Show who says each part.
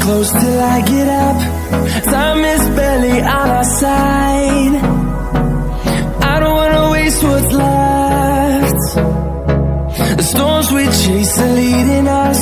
Speaker 1: close till I get up. Time is barely on our side. I don't wanna waste what's left. The storms we chase are leading us